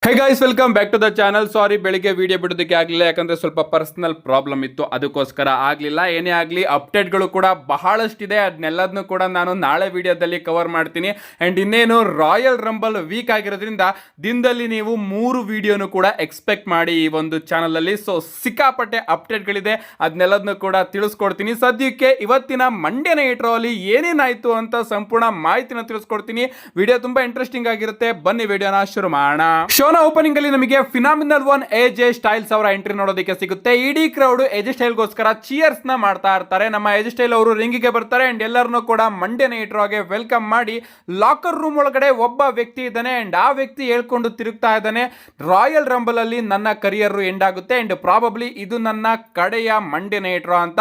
Hey guys, welcome back to the channel. Sorry, ಬೆಳಿಗ್ಗೆ video ಬಿಡೋದಕ್ಕೆ ಆಗಲಿಲ್ಲ, ಯಾಕಂದರೆ ಸ್ವಲ್ಪ ಪರ್ಸನಲ್ ಪ್ರಾಬ್ಲಮ್ ಇತ್ತು, ಅದಕ್ಕೋಸ್ಕರ ಆಗಲಿಲ್ಲ. ಏನೇ ಆಗಲಿ, ಅಪ್ಡೇಟ್ಗಳು ಕೂಡ ಬಹಳಷ್ಟಿದೆ, ಅದನ್ನೆಲ್ಲದನ್ನು ಕೂಡ ನಾನು ನಾಳೆ ವಿಡಿಯೋದಲ್ಲಿ ಕವರ್ ಮಾಡ್ತೀನಿ. ಆ್ಯಂಡ್ ಇನ್ನೇನು ರಾಯಲ್ ರಂಬಲ್ ವೀಕ್ ಆಗಿರೋದ್ರಿಂದ ದಿನದಲ್ಲಿ ನೀವು 3 ವಿಡಿಯೋನು ಕೂಡ ಎಕ್ಸ್ಪೆಕ್ಟ್ ಮಾಡಿ ಈ ಒಂದು ಚಾನಲಲ್ಲಿ. ಸೊ ಸಿಕ್ಕಾಪಟ್ಟೆ ಅಪ್ಡೇಟ್ಗಳಿದೆ, ಅದನ್ನೆಲ್ಲದನ್ನು ಕೂಡ ತಿಳಿಸ್ಕೊಡ್ತೀನಿ. ಸದ್ಯಕ್ಕೆ ಇವತ್ತಿನ ಮಂಡ್ಯ ನೈಟ್ ಅಲ್ಲಿ ಏನೇನಾಯಿತು ಅಂತ ಸಂಪೂರ್ಣ ಮಾಹಿತಿನ ತಿಳಿಸ್ಕೊಡ್ತೀನಿ. ವಿಡಿಯೋ ತುಂಬ ಇಂಟ್ರೆಸ್ಟಿಂಗ್ ಆಗಿರುತ್ತೆ, ಬನ್ನಿ ವಿಡಿಯೋನ ಶುರು ಮಾಡೋಣ. ಶೋನ ಓಪನಿಂಗ್ ಅಲ್ಲಿ ನಮಗೆ ಫಿನಾಮಿನಲ್ ಒನ್ ಎಜೆ ಸ್ಟೈಲ್ಸ್ ಅವರ ಎಂಟ್ರಿ ನೋಡೋದಕ್ಕೆ ಸಿಗುತ್ತೆ. ಇಡೀ ಕ್ರೌಡ್ ಎಜೆ ಸ್ಟೈಲ್ ಗೋಸ್ಕರ ಚಿಯರ್ಸ್ ನ ಮಾಡ್ತಾ ಇರ್ತಾರೆ. ನಮ್ಮ ಎಜೆ ಸ್ಟೈಲ್ ಅವರು ರಿಂಗಿಗೆ ಬರ್ತಾರೆ ಅಂಡ್ ಎಲ್ಲರನ್ನು ಕೂಡ ಮಂಡ್ಯ ನೈಟ್ ಗೆ ವೆಲ್ಕಮ್ ಮಾಡಿ ಲಾಕರ್ ರೂಮ್ ಒಳಗಡೆ ಒಬ್ಬ ವ್ಯಕ್ತಿ ಇದ್ದಾನೆ ಅಂಡ್ ಆ ವ್ಯಕ್ತಿ ಹೇಳ್ಕೊಂಡು ತಿರುಗ್ತಾ ಇದ್ದಾನೆ, ರಾಯಲ್ ರಂಬಲ್ ಅಲ್ಲಿ ನನ್ನ ಕರಿಯರ್ ಎಂಡ್ ಆಗುತ್ತೆ ಅಂಡ್ ಪ್ರಾಬಬ್ಲಿ ಇದು ನನ್ನ ಕಡೆಯ ಮಂಡ್ಯ ನೈಟ್ ಅಂತ.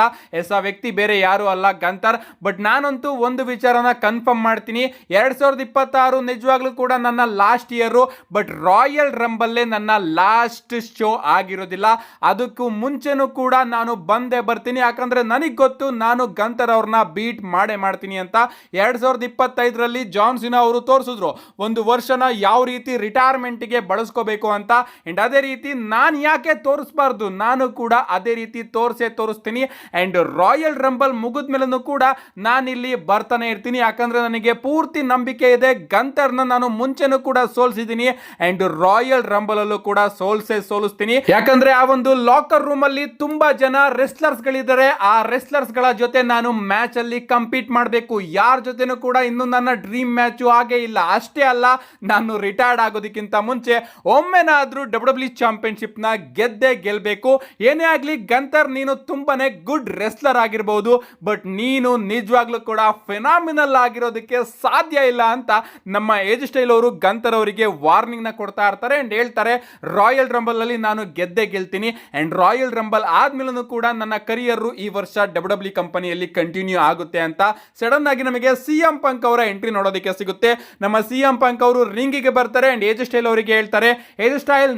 ಆ ವ್ಯಕ್ತಿ ಬೇರೆ ಯಾರು ಅಲ್ಲ, ಗಂತರ್. ಬಟ್ ನಾನಂತೂ ಒಂದು ವಿಚಾರನ ಕನ್ಫರ್ಮ್ ಮಾಡ್ತೀನಿ, 2026 ನಿಜವಾಗ್ಲೂ ಕೂಡ ನನ್ನ ಲಾಸ್ಟ್ ಇಯರ್. ಬಟ್ ರಾಯಲ್ ರಂಬಲ್ಲೇ ನನ್ನ ಲಾಸ್ಟ್ ಶೋ ಆಗಿರೋದಿಲ್ಲ, ಅದಕ್ಕೂ ಮುಂಚೆನೂ ಕೂಡ ನಾನು ಬಂದೇ ಬರ್ತೀನಿ. ಯಾಕಂದ್ರೆ ನನಗೆ ಗೊತ್ತು ನಾನು ಗಂತರ್ ಅವ್ರನ್ನ ಬೀಟ್ ಮಾಡೇ ಮಾಡ್ತೀನಿ ಅಂತ. 2025ರಲ್ಲಿ ಜಾನ್ ಸಿನಾ ಅವರು ತೋರಿಸಿದ್ರು ಒಂದು ವರ್ಷನ ಯಾವ ರೀತಿ ರಿಟೈರ್ಮೆಂಟ್ಗೆ ಬಳಸ್ಕೋಬೇಕು ಅಂತ. ಅಂಡ್ ಅದೇ ರೀತಿ ನಾನು ಯಾಕೆ ತೋರಿಸಬಾರ್ದು, ನಾನು ಕೂಡ ಅದೇ ರೀತಿ ತೋರಿಸ್ತೀನಿ. ಅಂಡ್ ರಾಯಲ್ ರಂಬಲ್ ಮುಗಿದ ಮೇಲೂ ಕೂಡ ನಾನಿಲ್ಲಿ ಬರ್ತಾನೆ ಇರ್ತೀನಿ, ಯಾಕಂದ್ರೆ ನನಗೆ ಪೂರ್ತಿ ನಂಬಿಕೆ ಇದೆ. ಗಂತರ್ನ ನಾನು ಮುಂಚೆನೂ ಕೂಡ ಸೋಲ್ಸಿದ್ದೀನಿ ಅಂಡ್ ರಾಯಲ್ ರಂಬಲ್ ಅಲ್ಲೂ ಕೂಡ ಸೋಲಿಸ್ತೀನಿ. ಯಾಕಂದ್ರೆ ಆ ಒಂದು ಲಾಕರ್ ರೂಮ್ ಅಲ್ಲಿ ತುಂಬಾ ಜನ ರೆಸ್ಲರ್ಸ್ ಗಳಿದ್ದಾರೆ. ಆ ರೆಸ್ಲರ್ಸ್ ಗಳ ಜೊತೆ ನಾನು ಮ್ಯಾಚ್ ಅಲ್ಲಿ ಕಂಪೀಟ್ ಮಾಡಬೇಕು. ಯಾರ ಜೊತೆನೂ ಕೂಡ ಇನ್ನು ನನ್ನ ಡ್ರೀಮ್ ಮ್ಯಾಚ್ ಆಗೇ ಇಲ್ಲ. ಅಷ್ಟೇ ಅಲ್ಲ, ನಾನು ರಿಟೈರ್ಡ್ ಆಗೋದಕ್ಕಿಂತ ಮುಂಚೆ ಒಮ್ಮೆನಾದ್ರೂ ಡಬ್ಲ್ಯೂ ಚಾಂಪಿಯನ್ಶಿಪ್ ನ ಗೆಲ್ಬೇಕು. ಏನೇ ಆಗ್ಲಿ ಗಂತರ್, ನೀನು ತುಂಬಾನೇ ಗುಡ್ ರೆಸ್ಲರ್ ಆಗಿರಬಹುದು, ಬಟ್ ನೀನು ನಿಜವಾಗ್ಲೂ ಕೂಡ ಫೆನಾಮಿನಲ್ ಆಗಿರೋದಕ್ಕೆ ಸಾಧ್ಯ ಇಲ್ಲ ಅಂತ ನಮ್ಮ ಏಜ್ ಸ್ಟೈಲ್ ಅವರು ಗಂತರ್ ಅವರಿಗೆ ವಾರ್ನಿಂಗ್ ನ ಕೊಡ್ತಾ ಇರ್ತಾರೆ ಅಂಡ್ ಹೇಳ್ತಾರೆ, ರಾಯಲ್ ರಂಬಲ್ ಅಲ್ಲಿ ನಾನು ಗೆಲ್ತೀನಿ ಅಂಡ್ ರಾಯಲ್ ರಂಬಲ್ ಆದ್ಮೇಲೂ ಕೂಡ ನನ್ನ ಕರಿಯರ್ ಈ ವರ್ಷ ಡಬ್ಲ್ಯೂ ಕಂಪನಿಯಲ್ಲಿ ಕಂಟಿನ್ಯೂ ಆಗುತ್ತೆ ಅಂತ. ಸಡನ್ ಆಗಿ ನಮಗೆ ಸಿಎಂ ಪಂಕ್ ಅವರ ಎಂಟ್ರಿ ನೋಡೋದಕ್ಕೆ ಸಿಗುತ್ತೆ. ನಮ್ಮ ಸಿಎಂ ಪಂಕ್ ಅವರು ರಿಂಗಿಗೆ ಬರ್ತಾರೆ ಅಂಡ್ ಏಜ್ ಸ್ಟೈಲ್ ಅವರಿಗೆ ಹೇಳ್ತಾರೆ, ಏಜ್ ಸ್ಟೈಲ್,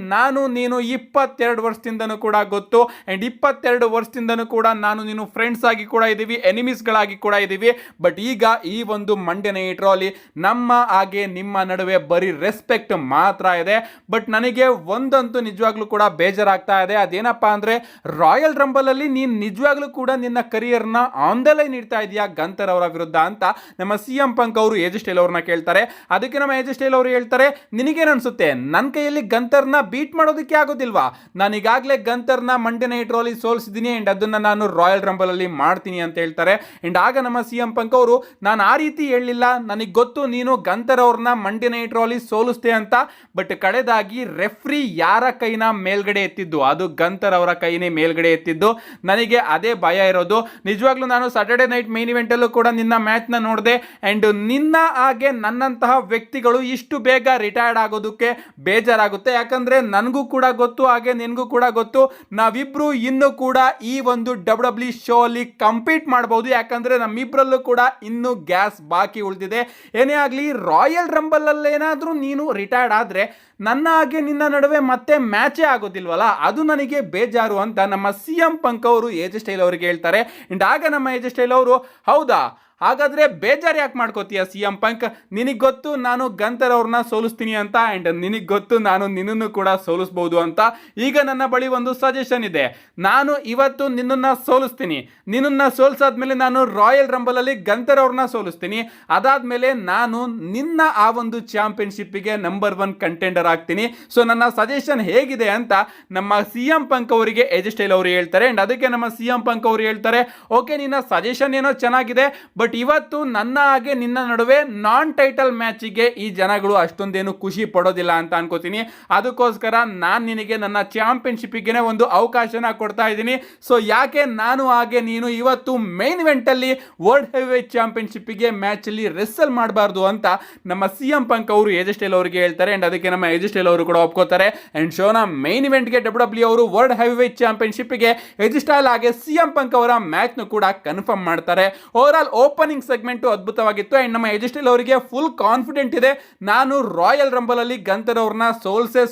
ನೀನು 22 ವರ್ಷದಿಂದನೂ ಕೂಡ ಗೊತ್ತು ಅಂಡ್ 22 ವರ್ಷದಿಂದನೂ ಕೂಡ ನಾನು ನೀನು ಫ್ರೆಂಡ್ಸ್ ಆಗಿ ಕೂಡ ಇದೀವಿ, ಎನಿಮೀಸ್ ಗಳಾಗಿ ಕೂಡ ಇದೀವಿ. ಬಟ್ ಈಗ ಈ ಒಂದು ಮಂಡ್ಯ ನೈಟ್ ಅಲ್ಲಿ ನಮ್ಮ ಹಾಗೆ ನಿಮ್ಮ ನಡುವೆ ಬರೀ ರೆಸ್ಪೆಕ್ಟ್ ಮಾತ್ರ ಇದೆ. ಬಟ್ ನನಗೆ ಒಂದಂತೂ ನಿಜವಾಗ್ಲೂ ಕೂಡ ಬೇಜಾರಾಗ್ತಾ ಇದೆ, ಅದೇನಪ್ಪ ಅಂದ್ರೆ ರಾಯಲ್ ರಂಬಲ್ ಅಲ್ಲಿ ನೀನ್ ನಿಜವಾಗ್ಲೂ ಕೂಡ ನಿನ್ನ ಕರಿಯರ್ ನ ಆನ್ ದ ಲೈನ್ ಇಡ್ತಾ ಇದೆಯಾ ಗಂತರ್ ಅವರ ವಿರುದ್ಧ ಅಂತ ನಮ್ಮ ಸಿಎಂ ಪಂಕ್ ಅವರು ಏಜ್ ಸ್ಟೈಲ್ ಅವ್ರನ್ನ ಕೇಳ್ತಾರೆ. ಅದಕ್ಕೆ ನಮ್ಮ ಏಜ್ ಸ್ಟೈಲ್ ಅವರು ಹೇಳ್ತಾರೆ, ನಿನಗೇನು ಅನ್ಸುತ್ತೆ, ನನ್ನ ಕೈಯಲ್ಲಿ ಗಂತರ್ನ ಬೀಟ್ ಮಾಡೋದಕ್ಕೆ ಆಗೋದಿಲ್ವಾ? ನಾನು ಈಗಾಗಲೇ ಗಂತರ್ನ ಮಂಡ್ಯ ನೈಟ್ ಅಲ್ಲಿ ಸೋಲಿಸಿದ್ದೀನಿ ಅಂಡ್ ಅದನ್ನ ನಾನು ರಾಯಲ್ ರಂಬಲ್ ಅಲ್ಲಿ ಮಾಡ್ತೀನಿ ಅಂತ ಹೇಳ್ತಾರೆ. ಅಂಡ್ ಆಗ ನಮ್ಮ ಸಿಎಂ ಪಂಕ್ ಅವರು, ನಾನು ಆ ರೀತಿ ಹೇಳಿಲ್ಲ, ನನಗೆ ಗೊತ್ತು ನೀನು ಗಂತರ್ ಅವ್ರನ್ನ ಮಂಡ್ಯ ನೈಟ್ ಅಲ್ಲಿ ಸೋಲಿಸ್ತೆ ಅಂತ. ಬಟ್ ಕಡೆದಾಗಿ ರೆಫ್ರಿ ಯಾರ ಕೈನ ಮೇಲ್ಗಡೆ ಎತ್ತಿದ್ದು, ಅದು ಗಂತರ್ ಅವರ ಕೈನೇ ಮೇಲ್ಗಡೆ ಎತ್ತಿದ್ದು. ನನಗೆ ಅದೇ ಭಯ ಇರೋದು. ನಿಜವಾಗ್ಲೂ ನಾನು ಸಾಟರ್ಡೆ ನೈಟ್ ಮೇನ್ ಇವೆಂಟ್ ಅಲ್ಲೂ ಕೂಡ ನಿನ್ನ ಮ್ಯಾಚ್ ನ ನೋಡಿದೆ ಅಂಡ್ ನಿನ್ನ ಹಾಗೆ ನನ್ನಂತಹ ವ್ಯಕ್ತಿಗಳು ಇಷ್ಟು ಬೇಗ ರಿಟೈರ್ಡ್ ಆಗೋದಕ್ಕೆ ಬೇಜಾರಾಗುತ್ತೆ. ಯಾಕಂದ್ರೆ ನನಗೂ ಕೂಡ ಗೊತ್ತು, ಹಾಗೆ ನಿನಗೂ ಕೂಡ ಗೊತ್ತು, ನಾವಿಬ್ರು ಇನ್ನು ಕೂಡ ಈ ಒಂದು ಡಬ್ಲ್ಯೂ ಶೋ ಅಲ್ಲಿ ಕಂಪೀಟ್ ಮಾಡಬಹುದು. ಯಾಕಂದ್ರೆ ನಮ್ಮಿಬ್ರಲ್ಲೂ ಕೂಡ ಇನ್ನು ಗ್ಯಾಸ್ ಬಾಕಿ ಉಳಿದಿದೆ. ಏನೇ ಆಗಲಿ, ರಾಯಲ್ ರಂಬಲ್ ಅಲ್ಲಿ ಏನಾದ್ರೂ ನೀನು ರಿಟೈರ್ಡ್ ಆದ್ರೆ ನನ್ನ ಹಾಗೆ ನಿನ್ನ ನಡುವೆ ಮತ್ತೆ ಮ್ಯಾಚೇ ಆಗೋದಿಲ್ವಲ್ಲ, ಅದು ನನಗೆ ಬೇಜಾರು ಅಂತ ನಮ್ಮ ಸಿಎಂ ಪಂಕ್ ಅವರು ಏಜ್ ಸ್ಟೈಲ್ ಅವರಿಗೆ ಹೇಳ್ತಾರೆ. ಅಂಡ್ ಆಗ ನಮ್ಮ ಏಜ್ ಸ್ಟೈಲ್ ಅವರು, ಹೌದಾ, ಹಾಗಾದ್ರೆ ಬೇಜಾರು ಯಾಕೆ ಮಾಡ್ಕೋತೀಯ ಸಿಎಂ ಪಂಕ್, ನಿನಗೆ ಗೊತ್ತು ನಾನು ಗಂತರ್ ಅವ್ರನ್ನ ಸೋಲಿಸ್ತೀನಿ ಅಂತ ಅಂಡ್ ನಿನಗೆ ಗೊತ್ತು ನಾನು ನಿನ್ನನ್ನು ಕೂಡ ಸೋಲಿಸ್ಬೋದು ಅಂತ. ಈಗ ನನ್ನ ಬಳಿ ಒಂದು ಸಜೆಷನ್ ಇದೆ, ನಾನು ಇವತ್ತು ನಿನ್ನನ್ನು ಸೋಲಿಸ್ತೀನಿ, ನಿನ್ನನ್ನು ಸೋಲಿಸಾದ್ಮೇಲೆ ನಾನು ರಾಯಲ್ ರಂಬಲ್ ಅಲ್ಲಿ ಗಂತರ್ ಅವ್ರನ್ನ ಸೋಲಿಸ್ತೀನಿ, ಅದಾದ್ಮೇಲೆ ನಾನು ನಿನ್ನ ಆ ಒಂದು ಚಾಂಪಿಯನ್ಶಿಪ್ಗೆ ನಂಬರ್ 1 ಕಂಟೆಂಡರ್ ಆಗ್ತೀನಿ. ಸೊ ನನ್ನ ಸಜೆಷನ್ ಹೇಗಿದೆ ಅಂತ ನಮ್ಮ ಸಿಎಂ ಪಂಕ್ ಅವರಿಗೆ ಏಜ್ ಸ್ಟೈಲ್ ಅವರು ಹೇಳ್ತಾರೆ. ಅಂಡ್ ಅದಕ್ಕೆ ನಮ್ಮ ಸಿಎಂ ಪಂಕ್ ಅವರು ಹೇಳ್ತಾರೆ, ಓಕೆ, ನಿನ್ನ ಸಜೆಷನ್ ಏನೋ ಚೆನ್ನಾಗಿದೆ, ಬಟ್ ಇವತ್ತು ನನ್ನ ಹಾಗೆ ನಿನ್ನ ನಡುವೆ ನಾನ್ ಟೈಟಲ್ ಮ್ಯಾಚಿಗೆ ಈ ಜನಗಳು ಅಷ್ಟೊಂದೇನು ಖುಷಿ ಪಡೋದಿಲ್ಲ ಅಂತ ಅನ್ಕೋತೀನಿ. ಅದಕ್ಕೋಸ್ಕರ ನಾನು ನಿನಗೆ ನನ್ನ ಚಾಂಪಿಯನ್ಶಿಪ್ಗೆ ಒಂದು ಅವಕಾಶನ ಕೊಡ್ತಾ ಇದ್ದೀನಿ. ಸೊ ಯಾಕೆ ನಾನು ಹಾಗೆ ನೀನು ಇವತ್ತು ಮೈನ್ ಇವೆಂಟ್ ಅಲ್ಲಿ ವರ್ಲ್ಡ್ ಹೆವಿವೇಟ್ ಚಾಂಪಿಯನ್ಶಿಪ್ಗೆ ಮ್ಯಾಚ್ ಅಲ್ಲಿ ರೆಸ್ಸಲ್ ಮಾಡಬಾರ್ದು ಅಂತ ನಮ್ಮ ಸಿಎಂ ಪಂಕ್ ಅವರು ಏಜ್ ಸ್ಟೈಲ್ ಅವರಿಗೆ ಹೇಳ್ತಾರೆ. ಅಂಡ್ ಅದಕ್ಕೆ ನಮ್ಮ ಏಜ್ ಸ್ಟೈಲ್ ಅವರು ಕೂಡ ಒಪ್ಕೋತಾರೆ. ಅಂಡ್ ಶೋನ ಮೈನ್ ಇವೆಂಟ್ಗೆ ಡಬ್ಲ್ಯೂ ಅವರು ವರ್ಲ್ಡ್ ಹೆವಿವೇಟ್ ಚಾಂಪಿಯನ್ಶಿಪ್ಗೆ ಏಜ್ ಸ್ಟೈಲ್ ಹಾಗೆ ಸಿಎಂ ಪಂಕ್ ಅವರ ಮ್ಯಾಚ್ ನು ಕೂಡ ಕನ್ಫರ್ಮ್ ಮಾಡ್ತಾರೆ. ಓವರ್ ಆಲ್ ಓಪನಿಂಗ್ ಸೆಗ್ಮೆಂಟ್ ಅದ್ಭುತವಾಗಿತ್ತು ಅಂಡ್ ನಮ್ಮ ಎಜೆ ಸ್ಟೈಲ್ ಅವರಿಗೆ ಫುಲ್ ಕಾನ್ಫಿಡೆಂಟ್ ಇದೆ, ನಾನು ರಾಯಲ್ ರಂಬಲ್ ಅಲ್ಲಿ ಗಂತರ್ ಅವ್ರನ್ನ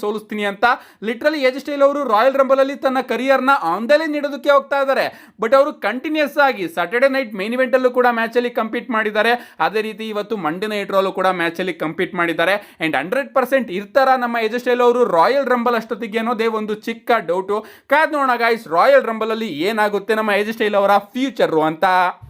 ಸೋಲಿಸ್ತೀನಿ ಅಂತ. ಲಿಟ್ರಲಿ ಎಜೆ ಸ್ಟೈಲ್ ಅವರು ರಾಯಲ್ ರಂಬಲ್ ಅಲ್ಲಿ ತನ್ನ ಕರಿಯರ್ ನ ಆಂದಲೆ ನೀಡೋದಕ್ಕೆ ಹೋಗ್ತಾ ಇದ್ದಾರೆ. ಬಟ್ ಅವರು ಕಂಟಿನ್ಯೂಸ್ ಆಗಿ ಸಾಟರ್ಡೆ ನೈಟ್ ಮೇನ್ ಇವೆಂಟ್ ಅಲ್ಲೂ ಕೂಡ ಮ್ಯಾಚ್ ಅಲ್ಲಿ ಕಂಪೀಟ್ ಮಾಡಿದ್ದಾರೆ. ಅದೇ ರೀತಿ ಇವತ್ತು ಮಂಡೇ ನೈಟ್ ರಲ್ಲೂ ಕೂಡ ಮ್ಯಾಚ್ ಅಲ್ಲಿ ಕಂಪೀಟ್ ಮಾಡಿದ್ದಾರೆ. ಅಂಡ್ 100% ಇರ್ತಾರ ನಮ್ಮ ಎಜೆ ಸ್ಟೈಲ್ ಅವರು ರಾಯಲ್ ರಂಬಲ್ ಅಷ್ಟೊತ್ತಿಗೆ ಅನ್ನೋದೇ ಒಂದು ಚಿಕ್ಕ ಡೌಟು. ಕಾದ್ ನೋಡೋಣ ಗೈಸ್, ರಾಯಲ್ ರಂಬಲ್ ಅಲ್ಲಿ ಏನಾಗುತ್ತೆ ನಮ್ಮ ಎಜೆ ಸ್ಟೈಲ್ ಅವರ ಫ್ಯೂಚರ್ ಅಂತ.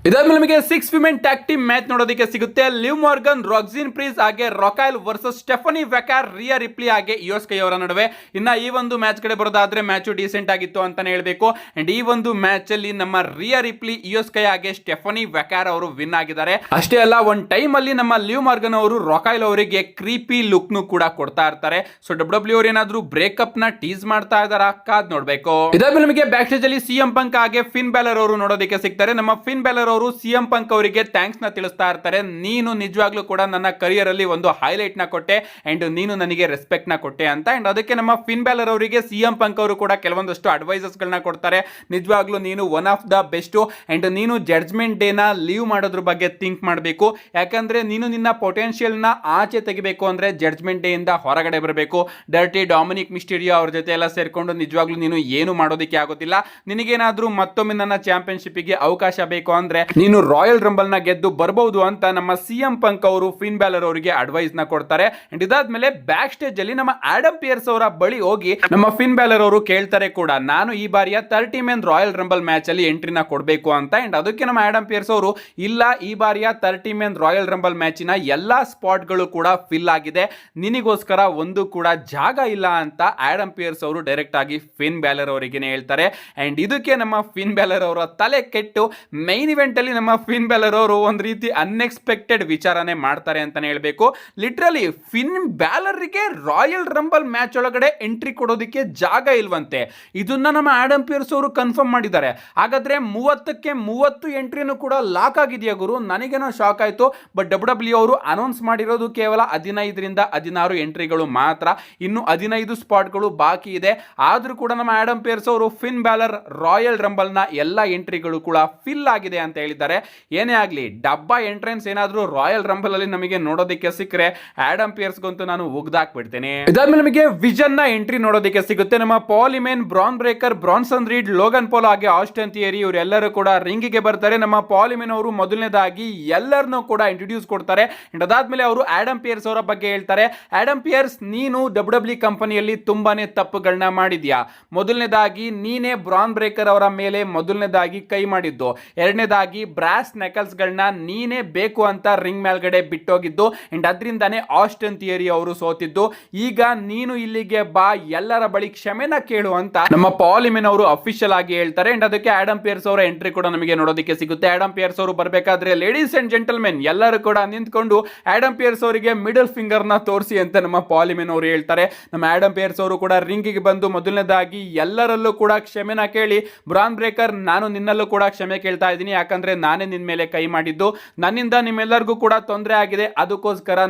ಇದಾದ್ಮೇಲೆ ನಮಗೆ 6 ವಿಮೆನ್ ಟ್ಯಾಗ್ ಟೀಮ್ ಮ್ಯಾಚ್ ನೋಡೋದಕ್ಕೆ ಸಿಗುತ್ತೆ. ಲಿವ್ ಮಾರ್ಗನ್, ರಾಕ್ಸಿನ್ ಪ್ರೀಸ್ ಹಾಗೆ ರಾಕಾಯಲ್ ವರ್ಸಸ್ ಸ್ಟೆಫನಿ ವೆಕಾರ್, ರಿಯಾ ರಿಪ್ಲಿ ಹಾಗೆ ಇಯೋ ಸ್ಕೈ ಅವರ ನಡುವೆ. ಇನ್ನ ಈ ಒಂದು ಮ್ಯಾಚ್ ಕಡೆ ಬರೋದಾದ್ರೆ ಮ್ಯಾಚ್ ಡೀಸೆಂಟ್ ಆಗಿತ್ತು ಅಂತಾನೆ ಹೇಳ್ಬೇಕು. ಅಂಡ್ ಈ ಒಂದು ಮ್ಯಾಚ್ ಅಲ್ಲಿ ನಮ್ಮ ರಿಯಾ ರಿಪ್ಲಿ, ಇಯೋ ಸ್ಕೈ ಹಾಗೆ ಸ್ಟೆಫನಿ ವೆಕಾರ್ ಅವರು ವಿನ್ ಆಗಿದ್ದಾರೆ. ಅಷ್ಟೇ ಅಲ್ಲ, ಒಂದ್ ಟೈಮ್ ಅಲ್ಲಿ ನಮ್ಮ ಲಿವ್ ಮಾರ್ಗನ್ ಅವರು ರಾಕಾಯಲ್ ಅವರಿಗೆ ಕ್ರೀಪಿ ಲುಕ್ ನು ಕೂಡ ಕೊಡ್ತಾ ಇರ್ತಾರೆ. ಸೊ ಡಬ್ಲ್ಯೂ ಅವರು ಏನಾದ್ರೂ ಬ್ರೇಕಪ್ ನ ಟೀಸ್ ಮಾಡ್ತಾ ಇದಾರ, ಕಾದ್ ನೋಡ್ಬೇಕು. ಇದಾದ್ಮೇಲೆ ನಮಗೆ ಬ್ಯಾಕ್ ಸ್ಟೇಜ್ ಅಲ್ಲಿ ಸಿಎಂ ಪಂಕ್ ಹಾಗೆ ಫಿನ್ ಬ್ಯಾಲರ್ ಅವರು ನೋಡೋದಕ್ಕೆ ಸಿಗ್ತಾರೆ. ನಮ್ಮ ಫಿನ್ ಬ್ಯಾಲರ್ ಅವರು ಸಿಎಂ ಪಂಕ್ ಅವರಿಗೆ ಥ್ಯಾಂಕ್ಸ್ ನ ತಿಳಿಸ್ತಾ ಇರ್ತಾರೆ. ನೀನು ನಿಜವಾಗ್ಲೂ ಕೂಡ ನನ್ನ ಕರಿಯರ್ ಅಲ್ಲಿ ಒಂದು ಹೈಲೈಟ್ ನ ಕೊಟ್ಟೆ ಅಂಡ್ ನೀನು ನನಗೆ ರೆಸ್ಪೆಕ್ಟ್ ನ ಕೊಟ್ಟೆ ಅಂತ. ಅಂಡ್ ಅದಕ್ಕೆ ನಮ್ಮ ಫಿನ್ ಬ್ಯಾಲರ್ ಅವರಿಗೆ ಸಿಎಂ ಪಂಕ್ ಅವರು ಕೂಡ ಕೆಲವೊಂದಷ್ಟು ಅಡ್ವೈಸಸ್ ಗಳನ್ನ ಕೊಡ್ತಾರೆ. ನಿಜವಾಗ್ಲೂ ನೀನು one of the best and ನೀನು ಜಡ್ಜ್ಮೆಂಟ್ ಡೇ ನ ಲೀವ್ ಮಾಡೋದ್ರ ಬಗ್ಗೆ ಥಿಂಕ್ ಮಾಡಬೇಕು. ಯಾಕಂದ್ರೆ ನೀನು ನಿನ್ನ ಪೊಟೆನ್ಶಿಯಲ್ ನ ಆಚೆ ತೆಗಿಬೇಕು ಅಂದ್ರೆ ಜಡ್ಜ್ಮೆಂಟ್ ಡೇ ಇಂದ ಹೊರಗಡೆ ಬರಬೇಕು. ಡರ್ಟಿ ಡೊಮಿನಿಕ್ ಮಿಸ್ಟೀರಿಯೋ ಅವ್ರ ಜೊತೆ ಎಲ್ಲ ಸೇರ್ಕೊಂಡು ನಿಜವಾಗ್ಲೂ ನೀನು ಏನು ಮಾಡೋದಕ್ಕೆ ಆಗೋದಿಲ್ಲ. ನಿನಗೇನಾದ್ರೂ ಮತ್ತೊಮ್ಮೆ ನನ್ನ ಚಾಂಪಿಯನ್ಶಿಪ್ ಗೆ ಅವಕಾಶ ಬೇಕು ಅಂದ್ರೆ ನೀನು ರಾಯಲ್ ರಂಬಲ್ ನ ಗೆದ್ದು ಬರಬಹುದು ಅಂತ ನಮ್ಮ ಸಿಎಂ ಪಂಕ್ ಅವರು ಫಿನ್ ಬ್ಯಾಲರ್ ಅವರಿಗೆ ಅಡ್ವೈಸ್ ನ ಕೊಡ್ತಾರೆ. ಅಂಡ್ ಇದಾದ್ಮೇಲೆ ಬ್ಯಾಕ್ ಸ್ಟೇಜ್ ಅಲ್ಲಿ ನಮ್ಮ ಆಡಮ್ ಪಿಯರ್ಸ್ ಅವರ ಬಳಿ ಹೋಗಿ ನಮ್ಮ ಫಿನ್ ಬ್ಯಾಲರ್ ಅವರು ಕೇಳ್ತಾರೆ ಕೂಡ, ನಾನು ಈ ಬಾರಿಯ 30 ಮೆನ್ ರಾಯಲ್ ರಂಬಲ್ ಮ್ಯಾಚ್ ಅಲ್ಲಿ ಎಂಟ್ರಿನ ಕೊಡಬೇಕು ಅಂತ. ಅಂಡ್ ಅದಕ್ಕೆ ನಮ್ಮ ಆಡಮ್ ಪಿಯರ್ಸ್ ಅವರು, ಇಲ್ಲ, ಈ ಬಾರಿಯ 30 ಮೆನ್ ರಾಯಲ್ ರಂಬಲ್ ಮ್ಯಾಚಿನ ಎಲ್ಲಾ ಸ್ಪಾಟ್ ಗಳು ಕೂಡ ಫಿಲ್ ಆಗಿದೆ, ನಿನಗೋಸ್ಕರ ಒಂದು ಕೂಡ ಜಾಗ ಇಲ್ಲ ಅಂತ ಆಡಮ್ ಪಿಯರ್ಸ್ ಅವರು ಡೈರೆಕ್ಟ್ ಆಗಿ ಫಿನ್ ಬ್ಯಾಲರ್ ಅವರಿಗೆ ಹೇಳ್ತಾರೆ. ಅಂಡ್ ಇದಕ್ಕೆ ನಮ್ಮ ಫಿನ್ ಬ್ಯಾಲರ್ ಅವರ ತಲೆ ಕೆಟ್ಟು ಮೈನ್ ಇವೆಂಟ್ ಅಲ್ಲಿ ನಮ್ಮ ಫಿನ್ ಬ್ಯಾಲರ್ ಅವರು ಒಂದ್ ರೀತಿ ಅನ್ಎಕ್ಸ್ಪೆಕ್ಟೆಡ್ ವಿಚಾರನೆ ಮಾಡ್ತಾರೆ ಅಂತಾನೆ ಹೇಳ್ಬೇಕು. ಲಿಟ್ರಲಿ ಫಿನ್ ಬ್ಯಾಲರ್ ಗೆ ರಾಯಲ್ ರಂಬಲ್ ಮ್ಯಾಚ್ ಒಳಗಡೆ ಎಂಟ್ರಿ ಕೊಡೋದಕ್ಕೆ ಜಾಗ ಇಲ್ವಂತೆ. ಇದನ್ನ ನಮ್ಮ ಆಡಮ್ ಪಿಯರ್ಸ್ ಅವರು ಕನ್ಫರ್ಮ್ ಮಾಡಿದ್ದಾರೆ. ಹಾಗಾದ್ರೆ 30ಕ್ಕೆ 30 ಎಂಟ್ರಿನೂ ಕೂಡ ಲಾಕ್ ಆಗಿದೆಯಾ ಗುರು? ನನಗೇನೋ ಶಾಕ್ ಆಯ್ತು. ಬಟ್ ಡಬ್ಲ್ಯೂ ಅವರು ಅನೌನ್ಸ್ ಮಾಡಿರೋದು ಕೇವಲ 15ರಿಂದ 16 ಎಂಟ್ರಿಗಳು ಮಾತ್ರ. ಇನ್ನು 15 ಸ್ಪಾಟ್ಗಳು ಬಾಕಿ ಇದೆ. ಆದ್ರೂ ಕೂಡ ನಮ್ಮ ಆಡಮ್ ಪಿಯರ್ಸ್ ಅವರು ಫಿನ್ ಬ್ಯಾಲರ್ ರಾಯಲ್ ರಂಬಲ್ ನ ಎಲ್ಲಾ ಎಂಟ್ರಿಗಳು ಕೂಡ ಫಿಲ್ ಆಗಿದೆ ಅಂತ ಹೇಳಿದ್ದಾರೆ. ಏನೇ ಆಗ್ಲಿ, ಡಬ್ಬಾ ಎಂಟ್ರೆನ್ಸ್ ಏನಾದ್ರೂ ರಾಯಲ್ ರಂಬಲ್ ಅಲ್ಲಿ ನಮಗೆ ನೋಡೋದಕ್ಕೆ ಸಿಕ್ಕರೆ ಆಡಮ್ ಪಿಯರ್ಸ್ ಗಂತೂ ನಾನು ಉಗ್ದಾಕ್ಬಿಡ್ತೇನೆ. ಇದಾದ್ಮೇಲೆ ನಮಗೆ ವಿಜನ್ ನ ಎಂಟ್ರಿ ನೋಡೋದಕ್ಕೆ ಸಿಗುತ್ತೆ. ನಮ್ಮ Paul Heyman, Bron Breakker, Bronson Reed, Logan Paul ಹಾಗೆ ಆಸ್ಟನ್ ಥಿಯರಿ ಇವರೆಲ್ಲರೂ ಕೂಡ ರಿಂಗ್ ಗೆ ಬರ್ತಾರೆ. ನಮ್ಮ ಪಾಲಿಮೆನ್ ಅವರು ಮೊದಲನೇದಾಗಿ ಎಲ್ಲರನ್ನೂ ಕೂಡ ಇಂಟ್ರೊಡ್ಯೂಸ್ ಕೊಡ್ತಾರೆ. ಅದಾದ್ಮೇಲೆ ಅವರು ಆಡಮ್ ಪಿಯರ್ಸ್ ಅವರ ಬಗ್ಗೆ ಹೇಳ್ತಾರೆ. ಆಡಮ್ ಪಿಯರ್ಸ್, ನೀನು ಡಬ್ಲ್ಯೂ ಕಂಪನಿಯಲ್ಲಿ ತುಂಬಾನೇ ತಪ್ಪುಗಳನ್ನ ಮಾಡಿದ್ಯಾ. ಮೊದಲನೇದಾಗಿ ನೀನೇ ಬ್ರಾನ್ ಬ್ರೇಕರ್ ಅವರ ಮೇಲೆ ಮೊದಲನೇದಾಗಿ ಕೈ ಮಾಡಿದ್ದು. ಎರಡನೇದಾಗಿ ಬ್ರಾಸ್ ನೆಕಲ್ಸ್ ಗಳನ್ನ ನೀನೇ ಬೇಕು ಅಂತ ರಿಂಗ್ ಮೇಲ್ಗಡೆ ಬಿಟ್ಟೋಗಿದ್ದು. ಅಂಡ್ ಅದರಿಂದಾನೇ ಆಸ್ಟನ್ ಥಿಯರಿ ಅವರು ಸೋತಿದ್ದು. ಈಗ ನೀನು ಇಲ್ಲಿಗೆ ಬಾ, ಎಲ್ಲರ ಬಳಿ ಕ್ಷಮೆನ ಕೇಳು ಅಂತ ನಮ್ಮ ಪಾಲಿಮೆನ್ ಅವರು ಅಫಿಷಿಯಲ್ ಆಗಿ ಹೇಳ್ತಾರೆ. ಅಂಡ್ ಅದಕ್ಕೆ ಆಡಮ್ ಪಿಯರ್ಸ್ ಅವರ ಎಂಟ್ರಿ ಕೂಡ ನಮಗೆ ನೋಡೋದಕ್ಕೆ ಸಿಗುತ್ತೆ. ಆಡಮ್ ಪಿಯರ್ಸ್ ಅವರು ಬರಬೇಕಾದ್ರೆ ಲೇಡೀಸ್ ಅಂಡ್ ಜೆಂಟಲ್ಮೆನ್ ಎಲ್ಲರೂ ಕೂಡ ನಿಂತ್ಕೊಂಡು ಆಡಮ್ ಪಿಯರ್ಸ್ ಅವರಿಗೆ ಮಿಡಲ್ ಫಿಂಗರ್ ನ ತೋರಿಸಿ ಅಂತ ನಮ್ಮ ಪಾಲಿಮೆನ್ ಅವರು ಹೇಳ್ತಾರೆ. ನಮ್ಮ ಆಡಮ್ ಪಿಯರ್ಸ್ ಅವರು ಕೂಡ ರಿಂಗಿಗೆ ಬಂದು ಮೊದಲನೇದಾಗಿ ಎಲ್ಲರಲ್ಲೂ ಕೂಡ ಕ್ಷಮೆನ ಕೇಳಿ, ಬ್ರಾನ್ ಬ್ರೇಕರ್, ನಾನು ನಿನ್ನಲ್ಲೂ ಕೂಡ ಕ್ಷಮೆ ಕೇಳ್ತಾ ಇದ್ದೀನಿ. ಯಾಕಂದ್ರೆ ನಾನೇ ನಿನ್ನ ಮೇಲೆ ಕೈ ಮಾಡಿದ್ದು, ನನ್ನಿಂದ ನಿಮ್ಮೆಲ್ಲರಿಗೂ ಕೂಡ ತೊಂದರೆ ಆಗಿದೆ, ಅದಕ್ಕೋಸ್ಕರ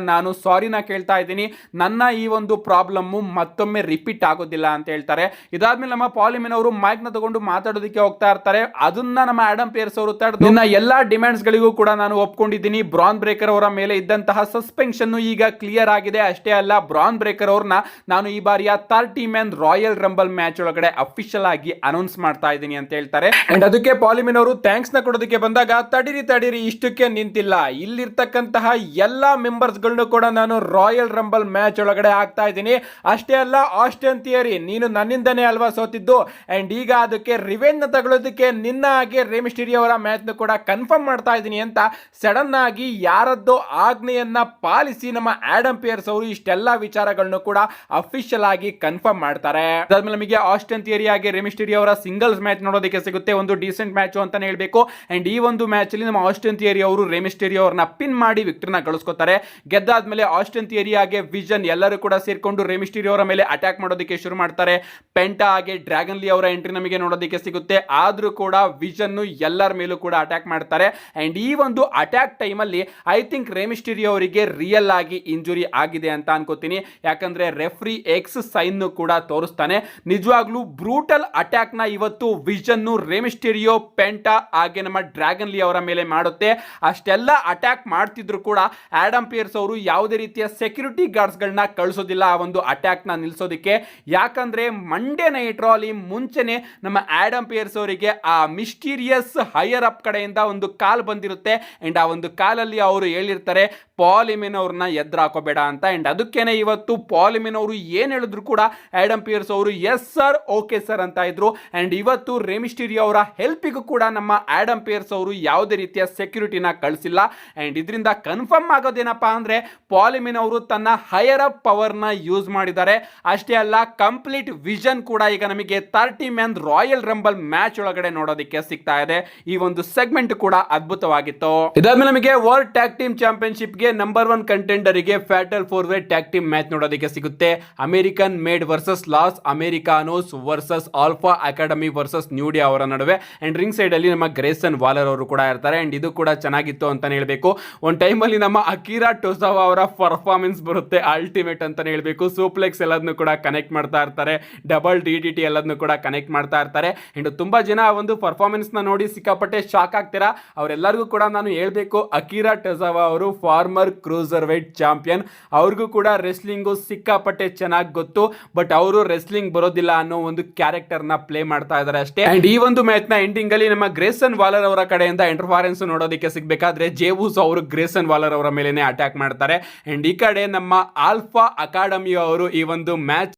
ನಾನು ಸಾರಿನ ಕೇಳ್ತಾ ಇದ್ದೀನಿ. ನನ್ನ ಈ ಒಂದು ಪ್ರಾಬ್ಲಮ್ ಮತ್ತೊಮ್ಮೆ ರಿಪೀಟ್ ಆಗೋದಿಲ್ಲ ಅಂತ ಹೇಳ್ತಾರೆ. ಇದಾದ್ಮೇಲೆ ನಮ್ಮ ಪಾಲಿಮೆನ್ ಅವರು ಮೈಕ್ ನ ತಗೊಂಡು ಮಾತಾಡೋದಕ್ಕೆ ಹೋಗ್ತಾ ಇರ್ತಾರೆ. ಅದನ್ನ ನಮ್ಮ ಆಡಮ್ ಪಿಯರ್ಸ್ ಅವರು ತಡೆದು, ನಿನ್ನ ಎಲ್ಲಾ ಡಿಮ್ಯಾಂಡ್ಸ್ ಗಳಿಗೂ ಕೂಡ ನಾನು ಒಪ್ಕೊಂಡಿದ್ದೀನಿ. ಬ್ರಾನ್ ಬ್ರೇಕರ್ ಅವರ ಮೇಲೆ ಇದ್ದಂತಹ ಸಸ್ಪೆನ್ಷನ್ ಈಗ ಕ್ಲಿಯರ್ ಆಗಿದೆ. ಅಷ್ಟೇ ಅಲ್ಲ, ಬ್ರಾನ್ ಬ್ರೇಕರ್ ಅವ್ರನ್ನ ನಾನು ಈ ಬಾರಿಯ 30 ಮೆನ್ ರಾಯಲ್ ರಂಬಲ್ ಮ್ಯಾಚ್ ಒಳಗಡೆ ಅಫಿಷಿಯಲ್ ಆಗಿ ಅನೌನ್ಸ್ ಮಾಡ್ತಾ ಇದ್ದೀನಿ ಅಂತ ಹೇಳ್ತಾರೆ. ಅಂಡ್ ಅದಕ್ಕೆ ಪಾಲಿಮೆನ್ ಅವರು ಥ್ಯಾಂಕ್ಸ್ ನ ಕೊಡೋದಕ್ಕೆ ಬಂದಾಗ, ತಡೀರಿ ಇಷ್ಟಕ್ಕೆ ನಿಂತಿಲ್ಲ, ಇಲ್ಲಿರ್ತಕ್ಕಂತಹ ಎಲ್ಲಾ ಮೆಂಬರ್ಸ್ ಗಳನ್ನು ಕೂಡ ನಾನು ರಾಯಲ್ ರಂಬಲ್ ಮ್ಯಾಚ್ ಒಳಗಡೆ ಹಾಕ್ತಾ ಇದ್ದೀನಿ. ಅಷ್ಟೇ ಅಲ್ಲ, ಆಸ್ಟನ್ ಥಿಯರಿ, ನೀನು ನನ್ನಿಂದನೇ ಅಲ್ವಾ ಸೋತಿದ್ದು, ಅಂಡ್ ಈಗ ಅದಕ್ಕೆ ರಿವೆಂಜ್ ನ ತಗೊಳ್ಳೋದಕ್ಕೆ ನಿನ್ನ ಹಾಗೆ ರೇ ಮಿಸ್ಟೀರಿಯೋ ಅವರ ಮ್ಯಾಚ್ ನ ಕೂಡ ಕನ್ಫರ್ಮ್ ಮಾಡ್ತಾ ಇದ್ದೀನಿ ಅಂತ ಸಡನ್ ಆಗಿ ಯಾರದ್ದೋ ಆಜ್ಞೆಯನ್ನ ಪಾಲಿಸಿ ನಮ್ಮ ಆಡಮ್ ಪಿಯರ್ಸ್ ಅವರು ಇಷ್ಟೆಲ್ಲಾ ವಿಚಾರಗಳನ್ನು ಕೂಡ ಅಫಿಷಿಯಲ್ ಆಗಿ ಕನ್ಫರ್ಮ್ ಮಾಡ್ತಾರೆ. ಅದಾದ್ಮೇಲೆ ನಮಗೆ ಆಸ್ಟನ್ ಥಿಯರಿ ಹಾಗೆ ರೇ ಮಿಸ್ಟೀರಿಯೋ ಅವರ ಸಿಂಗಲ್ಸ್ ಮ್ಯಾಚ್ ನೋಡೋದಕ್ಕೆ ಸಿಗುತ್ತೆ. ಒಂದು ಡೀಸೆಂಟ್ ಮ್ಯಾಚ್ ಅಂತಾನೆ ಹೇಳ್ಬೇಕು. ಅಂಡ್ ಈ ಒಂದು ಮ್ಯಾಚ್ ಅಲ್ಲಿ ನಮ್ಮ ಆಸ್ಟನ್ ಥಿಯರಿ ಅವರು ರೇ ಮಿಸ್ಟೀರಿಯೋ ಅವರನ್ನ ಪಿನ್ ಮಾಡಿ ವಿಕ್ಟರಿನ ಗಳಿಸ್ಕೊತಾರೆ. ಗೆದ್ದಾದ್ಮೇಲೆ ಆಸ್ಟನ್ ಥಿಯರಿ ಹಾಗೆ ವಿಜನ್ ಎಲ್ಲರೂ ಕೂಡ ಸೇರ್ಕೊಂಡು ರೇ ಮಿಸ್ಟೀರಿಯೋ ಅವರ ಮೇಲೆ ಅಟ್ಯಾಕ್ ಮಾಡೋದಕ್ಕೆ ಶುರು ಮಾಡ್ತಾರೆ. ಪೆಂಟಾ ಹಾಗೆ ಡ್ರ್ಯಾಗನ್ ಲೀ ಅವರ ಎಂಟ್ರಿ ನಮಗೆ ನೋಡೋದಕ್ಕೆ ಸಿಗುತ್ತೆ. ಆದ್ರೂ ಕೂಡ ವಿಜನ್ ಎಲ್ಲರ ಮೇಲೂ ಕೂಡ ಅಟ್ಯಾಕ್ ಮಾಡ್ತಾರೆ. ಅಂಡ್ ಈ ಒಂದು ಅಟ್ಯಾಕ್ ಟೈಮ್ ಅಲ್ಲಿ ಐ ಥಿಂಕ್ ರೇ ಮಿಸ್ಟೀರಿಯೋ ಅವರಿಗೆ ರಿಯಲ್ ಆಗಿ ಇಂಜುರಿ ಆಗಿದೆ ಅಂತ ಅನ್ಕೋತೀನಿ. ಯಾಕಂದ್ರೆ ರೆಫ್ರಿ ಎಕ್ಸ್ ಸೈನ್ ಕೂಡ ತೋರಿಸ್ತಾನೆ. ನಿಜವಾಗ್ಲೂ ಬ್ರೂಟಲ್ ಅಟ್ಯಾಕ್ ನ ಇವತ್ತು ವಿಜನ್, ರೇ ಮಿಸ್ಟೀರಿಯೋ, ಪೆಂಟಾ ಹಾಗೆ ನಮ್ಮ ಡ್ರ್ಯಾಗನ್ ಲೀ ಅವರ ಮೇಲೆ ಮಾಡುತ್ತೆ. ಅಷ್ಟೆಲ್ಲ ಅಟ್ಯಾಕ್ ಮಾಡ್ತಿದ್ರು ಕೂಡ ಆಡಮ್ ಪಿಯರ್ಸ್ ಅವರು ಯಾವುದೇ ರೀತಿಯ ಸೆಕ್ಯೂರಿಟಿ ಗಾರ್ಡ್ಸ್ಗಳನ್ನ ಕಳಿಸೋದಿಲ್ಲ ಆ ಒಂದು ಅಟ್ಯಾಕ್ನ ನಿಲ್ಲಿಸೋದಕ್ಕೆ. ಯಾಕಂದ್ರೆ ಮಂಡೇ ನೈಟ್ ರಾ ಅಲ್ಲಿ ಮುಂಚೆನೆ ನಮ್ಮ ಆಡಮ್ ಪಿಯರ್ಸ್ ಅವರಿಗೆ ಆ ಮಿಸ್ಟೀರಿಯಸ್ ಹೈಯರ್ ಅಪ್ ಕಡೆಯಿಂದ ಒಂದು ಕಾಲ್ ಬಂದಿರುತ್ತೆ ಅಂಡ್ ಆ ಒಂದು ಕಾಲಲ್ಲಿ ಅವರು ಹೇಳಿರ್ತಾರೆ ಪಾಲ್ ಎಮಿನ್ ಅವ್ರನ್ನ ಎದುರು ಹಾಕೋಬೇಡ ಅಂತ. ಅಂಡ್ ಅದಕ್ಕೇನೆ ಇವತ್ತು ಪಾಲ್ ಎಮಿನ್ ಅವರು ಏನ್ ಹೇಳಿದ್ರು ಕೂಡ ಆಡಮ್ ಪಿಯರ್ಸ್ ಅವರು ಎಸ್ ಸರ್ ಓಕೆ ಸರ್ ಅಂತ ಇದ್ರು. ಅಂಡ್ ಇವತ್ತು ರೇ ಮಿಸ್ಟೀರಿಯೋ ಅವರ ಹೆಲ್ಪಿಗೂ ಕೂಡ ನಮ್ಮ ಆಡಮ್ ಪಿಯರ್ಸ್ ಅವರು ಯಾವುದೇ ರೀತಿಯ ಸೆಕ್ಯೂರಿಟಿನ ಕಳಿಸಿಲ್ಲ. ಅಂಡ್ ಇದರಿಂದ ಕನ್ಫರ್ಮ್ ಆಗೋದೇನಪ್ಪಾ ಅಂದ್ರೆ ಪಾಲ್ ಎಮಿನ್ ಅವರು ತನ್ನ ಹೈಯರ್ ಅಪ್ ಪವರ್ ನ ಯೂಸ್ ಮಾಡಿದ್ದಾರೆ. ಅಷ್ಟೇ ಅಲ್ಲ, ಕಂಪ್ಲೀಟ್ ವಿಷನ್ ಕೂಡ ಈಗ ನಮಗೆ 30 ಮ್ಯಾನ್ ರಾಯಲ್ ರಂಬಲ್ ಮ್ಯಾಚ್ ಒಳಗಡೆ ನೋಡೋದಕ್ಕೆ ಸಿಗ್ತಾ ಇದೆ. ಈ ಒಂದು ಸೆಗ್ಮೆಂಟ್ ಕೂಡ ಅದ್ಭುತವಾಗಿತ್ತು. ಇದಾದ್ಮೇಲೆ ನಮಗೆ ವರ್ಲ್ಡ್ ಟ್ಯಾಗ್ ಟೀಮ್ ಚಾಂಪಿಯನ್ಶಿಪ್ ಗೆ ನಂಬರ್ 1 ಕಂಟೆಂಡರ್ ಗೆ ಫ್ಯಾಟಲ್ 4-ವೇ ಟ್ಯಾಗ್ ಟೀಮ್ ಮ್ಯಾಚ್ ನೋಡೋದಕ್ಕೆ ಸಿಗುತ್ತೆ. American Made versus Los Americanos versus Alpha Academy versus New Day ಅವರ ನಡುವೆ. ಅಂಡ್ ರಿಂಗ್ ಸೈಡ್ ಅಲ್ಲಿ ನಮ್ಮ ಗ್ರೇಸನ್ ವಾಲರ್ ಅವರು ಕೂಡ ಇರ್ತಾರೆ. ಅಂಡ್ ಇದು ಕೂಡ ಚೆನ್ನಾಗಿತ್ತು ಅಂತಾನೆ ಹೇಳ್ಬೇಕು. ಒಂದ್ ಟೈಮ್ ಅಲ್ಲಿ ನಮ್ಮ ಅಕಿರಾ ಟೊಸಾವಾ ಅವರ ಪರ್ಫಾರ್ಮೆನ್ಸ್ ಬರುತ್ತೆ ಅಲ್ಟಿಮೇಟ್ ಅಂತಾನೆ ಹೇಳ್ಬೇಕು. ಸೂಪ್ಲೆಕ್ಸ್ ಎಲ್ಲದನ್ನು ಕೂಡ ಕನೆಕ್ಟ್ ಮಾಡ್ತಾ ಇರ್ತಾರೆ, ಡಬಲ್ DDT ಎಲ್ಲದನ್ನು ಕೂಡ ಕನೆಕ್ಟ್ ಮಾಡ್ತಾ ಇರ್ತಾರೆ. ಅಂಡ್ ತುಂಬಾ ಜನ ಒಂದು ಪರ್ಫಾರ್ಮೆನ್ಸ್ ನ ನೋಡಿ ಸಿಕ್ಕಾಪಟ್ಟೆ ಶಾಕ್ ಆಗ್ತೀರಾ. ಅವರೆಲ್ಲರಿಗೂ ಕೂಡ ನಾನು ಹೇಳ್ಬೇಕು, ಅಕಿರಾ ಟೊಸಾವಾ ಅವರು ಫಾರ್ಮರ್ ಕ್ರೂಸರ್ ವೇಟ್ ಚಾಂಪಿಯನ್. ಅವ್ರಿಗೂ ಕೂಡ ರೆಸ್ಲಿಂಗು ಸಿಕ್ಕಾಪಟ್ಟೆ ಚೆನ್ನಾಗಿ ಗೊತ್ತು. ಬಟ್ ಅವರು ರೆಸ್ಲಿಂಗ್ ಬರೋದಿಲ್ಲ ಅನ್ನೋ ಒಂದು ಕ್ಯಾರೆಕ್ಟರ್ ನ ಪ್ಲೇ ಮಾಡ್ತಾ ಇದ್ದಾರೆ ಅಷ್ಟೇ. ಅಂಡ್ ಈ ಒಂದು ಮ್ಯಾಚ್ ನ ಎಂಡಿಂಗ್ ಅಲ್ಲಿ ನಮ್ಮ ಗ್ರೇಸನ್ ವಾಲರ್ ಅವರ ಕಡೆಯಿಂದ ಇಂಟರ್ಫರೆನ್ಸ್ ನೋಡೋದಕ್ಕೆ ಸಿಗಬೇಕಾದ್ರೆ ಜೇವೂಸ್ ಅವರು ಗ್ರೇಸನ್ ವಾಲರ್ ಅವರ ಮೇಲೆನೆ ಅಟ್ಯಾಕ್ ಮಾಡ್ತಾರೆ. ಅಂಡ್ ಈ ಕಡೆ ನಮ್ಮ ಆಲ್ಫಾ ಅಕಾಡೆಮಿ ಅವರು ಈ ಒಂದು ಮ್ಯಾಚ್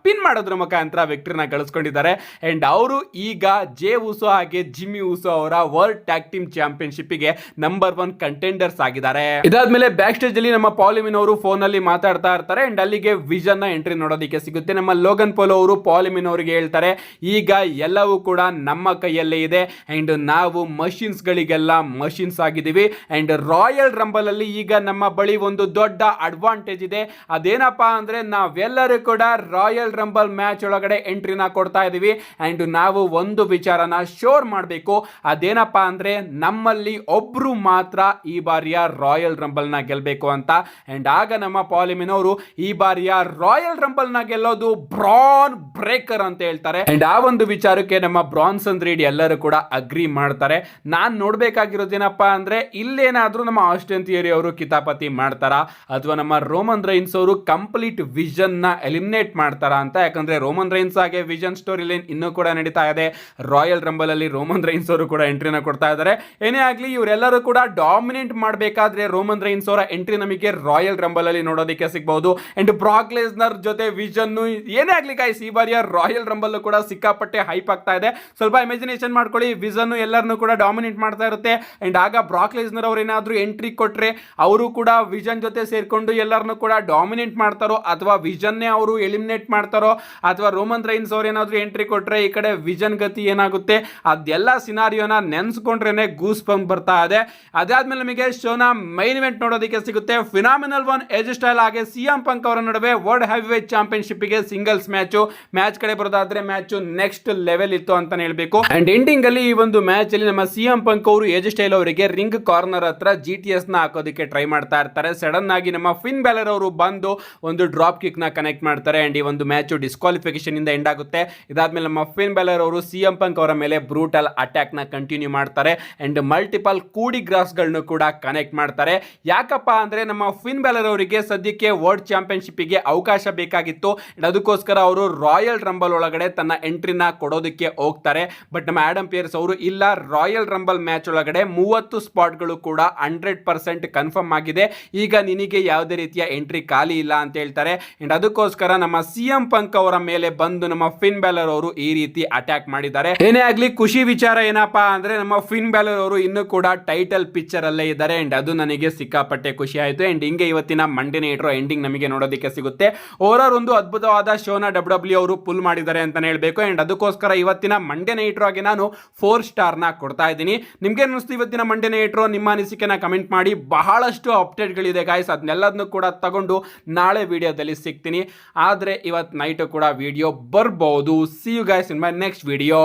ಪಿನ್ ಮಾಡೋದ್ರ ಮುಖಾಂತರ ವಿಕ್ಟರಿನ ಗಳಿಸ್ಕೊಂಡಿದ್ದಾರೆ. ಅಂಡ್ ಅವರು ಈಗ ಜೇ ಉಸೋ ಹಾಗೆ ಜಿಮ್ಮಿ ಉಸೋ ಅವರ ವರ್ಲ್ಡ್ ಟ್ಯಾಗ್ ಟೀಮ್ ಚಾಂಪಿಯನ್ಶಿಪ್ ಗೆ ನಂಬರ್ 1 ಕಂಟೆಂಡರ್ಸ್ ಆಗಿದ್ದಾರೆ. ಇದಾದ್ಮೇಲೆ ಬ್ಯಾಕ್ ಸ್ಟೇಜ್ ಅಲ್ಲಿ ನಮ್ಮ ಪಾಲ್ ಎಮಿನ್ ಅವರು ಫೋನ್ ಅಲ್ಲಿ ಮಾತಾಡ್ತಾ ಇರ್ತಾರೆ. ಅಂಡ್ ಅಲ್ಲಿಗೆ ವಿಷನ್ ನ ಎಂಟ್ರಿ ನೋಡೋದಕ್ಕೆ ಸಿಗುತ್ತೆ. ನಮ್ಮ ಲೋಗನ್ ಪೋಲ್ ಅವರು ಪಾಲ್ ಎಮಿನ್ ಅವರಿಗೆ ಹೇಳ್ತಾರೆ, ಈಗ ಎಲ್ಲವೂ ಕೂಡ ನಮ್ಮ ಕೈಯಲ್ಲೇ ಇದೆ ಅಂಡ್ ನಾವು ಮಷಿನ್ಸ್ ಗಳಿಗೆಲ್ಲ ಮಷಿನ್ಸ್ ಆಗಿದ್ದೀವಿ. ಅಂಡ್ ರಾಯಲ್ ರಂಬಲ್ ಅಲ್ಲಿ ಈಗ ನಮ್ಮ ಬಳಿ ಒಂದು ದೊಡ್ಡ ಅಡ್ವಾಂಟೇಜ್ ಇದೆ. ಅದೇನಪ್ಪಾ ಅಂದ್ರೆ ನಾವೆಲ್ಲರೂ ಕೂಡ ರಾಯಲ್ ರಂಬಲ್ ಮ್ಯಾಚ್ ಒಳಗಡೆ ಎಂಟ್ರಿನ ಕೊಡ್ತಾ ಇದೀವಿ. ಅಂಡ್ ನಾವು ಒಂದು ವಿಚಾರನ ಶೋರ್ ಮಾಡಬೇಕು, ಅದೇನಪ್ಪಾ ಅಂದ್ರೆ ನಮ್ಮಲ್ಲಿ ಒಬ್ರು ಮಾತ್ರ ಈ ಬಾರಿಯ ರಾಯಲ್ ರಂಬಲ್ ನ ಗೆಲ್ಬೇಕು ಅಂತ. ಅಂಡ್ ಆಗ ನಮ್ಮ ಪಾಲ್ ಎಮಿನ್ ಅವರು ಈ ಬಾರಿಯ ರಾಯಲ್ ರಂಬಲ್ ನ ಗೆಲ್ಲೋದು ಬ್ರಾನ್ ಬ್ರೇಕರ್ ಅಂತ ಹೇಳ್ತಾರೆ. ಅಂಡ್ ಆ ಒಂದು ವಿಚಾರಕ್ಕೆ ನಮ್ಮ ಬ್ರಾನ್ಸನ್ ರೀಡ್ ಎಲ್ಲರೂ ಕೂಡ ಅಗ್ರಿ ಮಾಡ್ತಾರೆ. ನಾನ್ ನೋಡ್ಬೇಕಾಗಿರೋದೇನಪ್ಪಾ ಅಂದ್ರೆ ಇಲ್ಲೇನಾದ್ರೂ ನಮ್ಮ ಆಸ್ಟಿನ್ ಥಿಯರಿ ಅವರು ಕಿತಾಪತಿ ಮಾಡ್ತಾರಾ ಅಥವಾ ನಮ್ಮ ರೋಮನ್ ರೈನ್ಸ್ ಅವರು ಕಂಪ್ಲೀಟ್ ವಿಷನ್ ನ ಎಲಿಮಿನೇಟ್ ಮಾಡ್ತಾರಾ ಅಂತ. ಯಾಕಂದ್ರೆ ರೋಮನ್ ರೈನ್ಸ್ ಹಾಗೆ ವಿಷನ್ ಸ್ಟೋರಿ ಲೈನ್ ಇನ್ನೂ ಕೂಡ ನಡೀತಾ ಇದೆ. ರಾಯಲ್ ರಂಬಲ್ ಅಲ್ಲಿ ರೋಮನ್ ರೈನ್ಸ್ ಅವರು ಕೂಡ ಎಂಟ್ರಿನ ಕೊಡ್ತಾ ಇದ್ದಾರೆ. ಏನೇ ಆಗ್ಲಿ ಇವರೆಲ್ಲರೂ ಕೂಡ ಡಾಮಿನೇಟ್ ಮಾಡಬೇಕಾದ್ರೆ ರೋಮನ್ ರೈನ್ಸ್ ಅವರ ಎಂಟ್ರಿ ನಮಗೆ ರಾಯಲ್ ರಂಬಲ್ ಅಲ್ಲಿ ನೋಡೋದಕ್ಕೆ ಸಿಗಬಹುದು. ಅಂಡ್ ಬ್ರಾಕ್ ಲೆಸ್ನರ್ ಜೊತೆ ವಿಷನ್ ಏನೇ ಆಗ್ಲಿ ಗೈಸ್, ಈ ಬಾರಿಯ ರಾಯಲ್ ರಂಬಲ್ ಕೂಡ ಸಿಕ್ಕಾಪಟ್ಟೆ ಹೈಪ್ ಆಗ್ತಾ ಇದೆ. ಸ್ವಲ್ಪ ಇಮ್ಯಾಜಿನೇಷನ್ ಮಾಡ್ಕೊಳ್ಳಿ, ವಿಷನ್ ಎಲ್ಲರನ್ನು ಕೂಡ ಡಾಮಿನೇಟ್ ಮಾಡ್ತಾ ಇರುತ್ತೆ. ಅಂಡ್ ಆಗ ಬ್ರಾಕ್ ಲೆಸ್ನರ್ ಅವರು ಏನಾದ್ರೂ ಎಂಟ್ರಿ ಕೊಟ್ರೆ ಅವರು ಕೂಡ ವಿಷನ್ ಜೊತೆ ಸೇರ್ಕೊಂಡು ಎಲ್ಲರನ್ನು ಕೂಡ ಡಾಮಿನೇಟ್ ಮಾಡ್ತಾರೋ ಅಥವಾ ವಿಷನ್ನೇ ಅವರು ಎಲಿಮಿನೇಟ್ ಮಾಡ್ತಾರೋ ಅಥವಾ ರೋಮನ್ ರೈನ್ಸ್ ಅವ್ರು ಏನಾದ್ರು ಎಂಟ್ರಿ ಕೊಟ್ರೆ ಈ ಕಡೆ ವಿಷನ್ ಗತಿ ಏನಾಗುತ್ತೆ, ಅದೆಲ್ಲ ಸಿನಾರಿಯೋನ ನೆನ್ಸ್ಕೊಂಡ್ರೇನೆ ಗೂಸ್ ಬಂಪ್ ಬರ್ತಾ ಇದೆ. ಅದಾದ್ಮೇಲೆ ನಮಗೆ ಶೋನ ಮೈನ್ ಇವೆಂಟ್ ನೋಡೋದಕ್ಕೆ ಸಿಗುತ್ತೆ. ಫಿನಾಮಿನಲ್ 1 ಏಜ್ ಸ್ಟೈಲ್ ಹಾಗೆ ಸಿಎಂ ಪಂಕ್ ಅವರ ನಡುವೆ ವರ್ಲ್ಡ್ ಹೆವಿವೇಟ್ ಚಾಂಪಿಯನ್ಶಿಪ್ ಗೆ ಸಿಂಗಲ್ಸ್ ಮ್ಯಾಚ್ ಕಡೆ ಬರೋದಾದ್ರೆ ಮ್ಯಾಚ್ ನೆಕ್ಸ್ಟ್ ಲೆವೆಲ್ ಇತ್ತು ಅಂತಾನೆ ಹೇಳ್ಬೇಕು. ಅಂಡ್ ಎಂಡಿಂಗ್ ಅಲ್ಲಿ ಈ ಒಂದು ಮ್ಯಾಚ್ ಅಲ್ಲಿ ನಮ್ಮ ಸಿಎಂ ಪಂಕ್ ಅವರು ಏಜ್ ಸ್ಟೈಲ್ ಅವರಿಗೆ ರಿಂಗ್ ಕಾರ್ನರ್ ಹತ್ರ GTS ನ ಹಾಕೋದಕ್ಕೆ ಟ್ರೈ ಮಾಡ್ತಾ ಇರ್ತಾರೆ. ಸಡನ್ ಆಗಿ ನಮ್ಮ ಫಿನ್ ಬ್ಯಾಲರ್ ಅವರು ಬಂದು ಒಂದು ಡ್ರಾಪ್ ಕಿಕ್ ನ ಕನೆಕ್ಟ್ ಮಾಡ್ತಾರೆ. ಅಂಡ್ ಈ ಒಂದು ಮ್ಯಾಚ್ ಡಿಸ್ಕ್ವಾಲಿಫಿಕೇಶನ್ ಇಂದ ಎಂಡ್ ಆಗುತ್ತೆ. ಇದಾದ್ಮೇಲೆ ನಮ್ಮ ಫಿನ್ ಬ್ಯಾಲರ್ ಅವರು ಸಿಎಂ ಪಂಕ್ ಅವರ ಮೇಲೆ ಬ್ರೂಟಲ್ ಅಟ್ಯಾಕ್ ನ ಕಂಟಿನ್ಯೂ ಮಾಡ್ತಾರೆ. ಅಂಡ್ ಮಲ್ಟಿಪಲ್ ಕೂಡಿ ಗ್ರಾಸ್ ಗಳನ್ನು ಕೂಡ ಕನೆಕ್ಟ್ ಮಾಡ್ತಾರೆ. ಯಾಕಪ್ಪ ಅಂದ್ರೆ ನಮ್ಮ ಫಿನ್ ಬ್ಯಾಲರ್ ಅವರಿಗೆ ಸದ್ಯಕ್ಕೆ ವರ್ಲ್ಡ್ ಚಾಂಪಿಯನ್ಶಿಪ್ ಗೆ ಅವಕಾಶ ಬೇಕಾಗಿತ್ತು. ಅದಕ್ಕೋಸ್ಕರ ಅವರು ರಾಯಲ್ ರಂಬಲ್ ಒಳಗಡೆ ತನ್ನ ಎಂಟ್ರಿನ ಕೊಡೋದಕ್ಕೆ ಹೋಗ್ತಾರೆ. ಬಟ್ ನಮ್ಮ ಆಡಮ್ ಪಿಯರ್ಸ್ ಅವರು ಇಲ್ಲ, ರಾಯಲ್ ರಂಬಲ್ ಮ್ಯಾಚ್ ಒಳಗಡೆ 30 ಸ್ಪಾಟ್ಗಳು ಕೂಡ 100% ಕನ್ಫರ್ಮ್ ಆಗಿದೆ, ಈಗ ನಿನಗೆ ಯಾವುದೇ ರೀತಿಯ ಎಂಟ್ರಿ ಖಾಲಿ ಇಲ್ಲ ಅಂತ ಹೇಳ್ತಾರೆ. ಅಂಡ್ ಅದಕ್ಕೋಸ್ಕರ ನಮ್ಮ ಸಿಎಂ ಪಂಕ್ ಅವರ ಮೇಲೆ ಬಂದು ನಮ್ಮ ಫಿನ್ ಬ್ಯಾಲರ್ ಅವರು ಈ ರೀತಿ ಅಟ್ಯಾಕ್ ಮಾಡಿದ್ದಾರೆ. ಏನೇ ಆಗ್ಲಿ ಖುಷಿ ವಿಚಾರ ಏನಪ್ಪಾ ಅಂದ್ರೆ ನಮ್ಮ ಫಿನ್ ಬ್ಯಾಲರ್ ಅವರು ಇನ್ನೂ ಕೂಡ ಟೈಟಲ್ ಪಿಕ್ಚರ್ ಅಲ್ಲೇ ಇದ್ದಾರೆ. ಅಂಡ್ ಅದು ನನಗೆ ಸಿಕ್ಕಾಪಟ್ಟೆ ಖುಷಿ ಆಯ್ತು. ಅಂಡ್ ಹಿಂಗೆ ಇವತ್ತಿನ ಮಂಡೇ ನೈಟ್ ರಾ ಎಂಡಿಂಗ್ ನಮಗೆ ನೋಡೋದಕ್ಕೆ ಸಿಗುತ್ತೆ. ಓವರ್ ಒಂದು ಅದ್ಭುತವಾದ ಶೋನ WWE ಅವರು ಪುಲ್ ಮಾಡಿದ್ದಾರೆ ಅಂತಾನೆ ಹೇಳ್ಬೇಕು. ಅಂಡ್ ಅದಕ್ಕೋಸ್ಕರ ಇವತ್ತಿನ ಮಂಡೇ ನೈಟ್ ರಾಗೆ ನಾನು 4 ಸ್ಟಾರ್ ನ ಕೊಡ್ತಾ ಇದ್ದೀನಿ. ನಿಮ್ಗೆ ಅನಿಸ್ತು ಇವತ್ತಿನ ಮಂಡೇ ನೈಟ್ ರಾ? ನಿಮ್ಮ ಅನಿಸಿಕೆನ ಕಮೆಂಟ್ ಮಾಡಿ. ಬಹಳಷ್ಟು ಅಪ್ಡೇಟ್ ಗಳಿದೆ ಗಾಯ್ಸ್, ಅದನ್ನೆಲ್ಲದನ್ನು ಕೂಡ ತಗೊಂಡು ನಾಳೆ ವಿಡಿಯೋದಲ್ಲಿ ಸಿಗ್ತೀನಿ. ಆದ್ರೆ ಇವತ್ತು ನೈಟ್ ಕೂಡ ವಿಡಿಯೋ ಬರ್ಬಹುದು. See you guys in my next video.